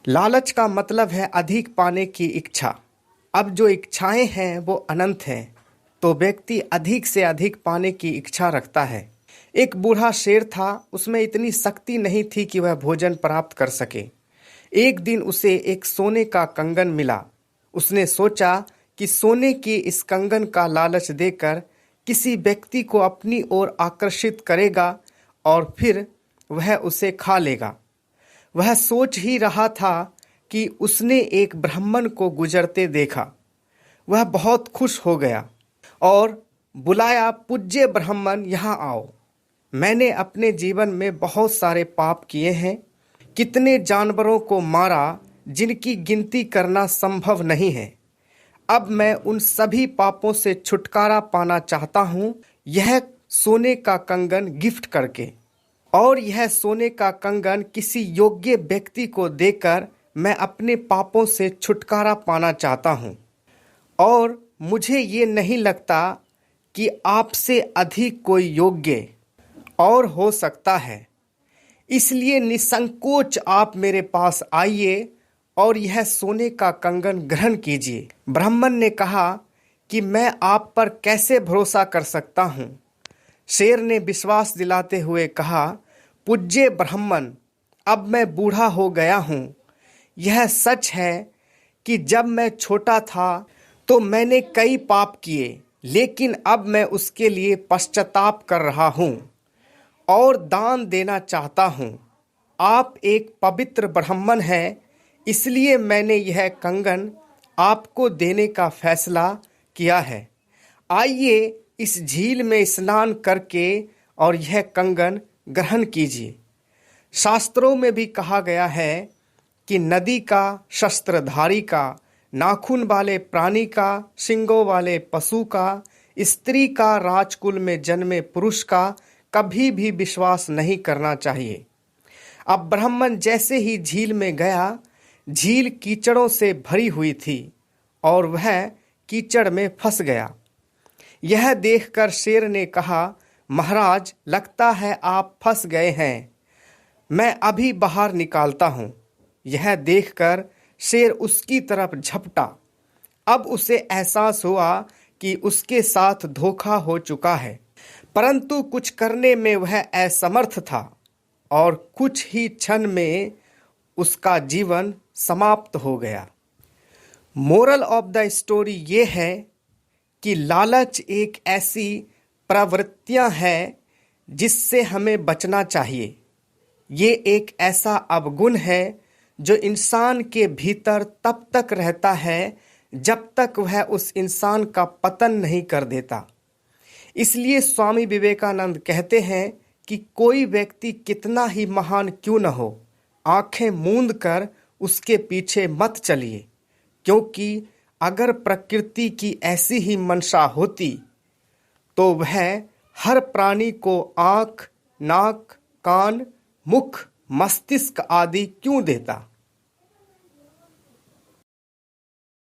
लालच का मतलब है अधिक पाने की इच्छा। अब जो इच्छाएं हैं वो अनंत हैं, तो व्यक्ति अधिक से अधिक पाने की इच्छा रखता है। एक बूढ़ा शेर था, उसमें इतनी शक्ति नहीं थी कि वह भोजन प्राप्त कर सके। एक दिन उसे एक सोने का कंगन मिला। उसने सोचा कि सोने के इस कंगन का लालच देकर किसी व्यक्ति को अपनी ओर आकर्षित करेगा और फिर वह उसे खा लेगा। वह सोच ही रहा था कि उसने एक ब्राह्मण को गुजरते देखा। वह बहुत खुश हो गया और बुलाया, पूज्य ब्राह्मण, यहाँ आओ। मैंने अपने जीवन में बहुत सारे पाप किए हैं। कितने जानवरों को मारा जिनकी गिनती करना संभव नहीं है। अब मैं उन सभी पापों से छुटकारा पाना चाहता हूँ, यह सोने का कंगन गिफ्ट करके। और यह सोने का कंगन किसी योग्य व्यक्ति को देकर मैं अपने पापों से छुटकारा पाना चाहता हूँ। और मुझे ये नहीं लगता कि आपसे अधिक कोई योग्य और हो सकता है। इसलिए निसंकोच आप मेरे पास आइए और यह सोने का कंगन ग्रहण कीजिए। ब्राह्मण ने कहा कि मैं आप पर कैसे भरोसा कर सकता हूँ। शेर ने विश्वास दिलाते हुए कहा, पूज्य ब्राह्मण, अब मैं बूढ़ा हो गया हूँ। यह सच है कि जब मैं छोटा था तो मैंने कई पाप किए, लेकिन अब मैं उसके लिए पश्चाताप कर रहा हूँ और दान देना चाहता हूँ। आप एक पवित्र ब्राह्मण हैं, इसलिए मैंने यह कंगन आपको देने का फैसला किया है। आइए इस झील में स्नान करके और यह कंगन ग्रहण कीजिए। शास्त्रों में भी कहा गया है कि नदी का, शस्त्रधारी का, नाखून वाले प्राणी का, सिंगों वाले पशु का, स्त्री का, राजकुल में जन्मे पुरुष का कभी भी विश्वास नहीं करना चाहिए। अब ब्राह्मण जैसे ही झील में गया, झील कीचड़ों से भरी हुई थी और वह कीचड़ में फंस गया। यह देखकर शेर ने कहा, महाराज, लगता है आप फंस गए हैं। मैं अभी बाहर निकालता हूँ। यह देखकर शेर उसकी तरफ झपटा। अब उसे एहसास हुआ कि उसके साथ धोखा हो चुका है, परंतु कुछ करने में वह असमर्थ था और कुछ ही क्षण में उसका जीवन समाप्त हो गया। मोरल ऑफ द स्टोरी ये है कि लालच एक ऐसी प्रवृत्तियां हैं जिससे हमें बचना चाहिए। ये एक ऐसा अवगुण है जो इंसान के भीतर तब तक रहता है जब तक वह उस इंसान का पतन नहीं कर देता। इसलिए स्वामी विवेकानंद कहते हैं कि कोई व्यक्ति कितना ही महान क्यों न हो, आंखें मूंद कर उसके पीछे मत चलिए, क्योंकि अगर प्रकृति की ऐसी ही मंशा होती तो वह हर प्राणी को आँख, नाक, कान, मुख, मस्तिष्क आदि क्यों देता।